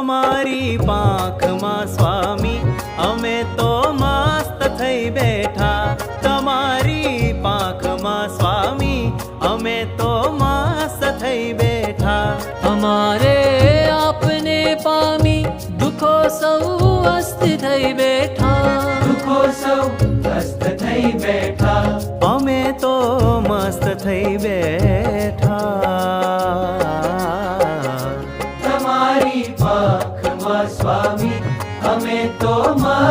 તમારી પાંખમાં સ્વામી અમે તો મસ્ત થઈ બેઠા, તમારી પાંખમાં સ્વામી અમે તો મસ્ત થઈ બેઠા। અમારે આપને પામી દુઃખો સૌ અસ્ત થઈ બેઠા, દુઃખો સૌ અસ્ત થઈ બેઠા। અમે તો મસ્ત થઈ બેઠા। તમારી પાંખમાં સ્વામી અમે તો મસ્ત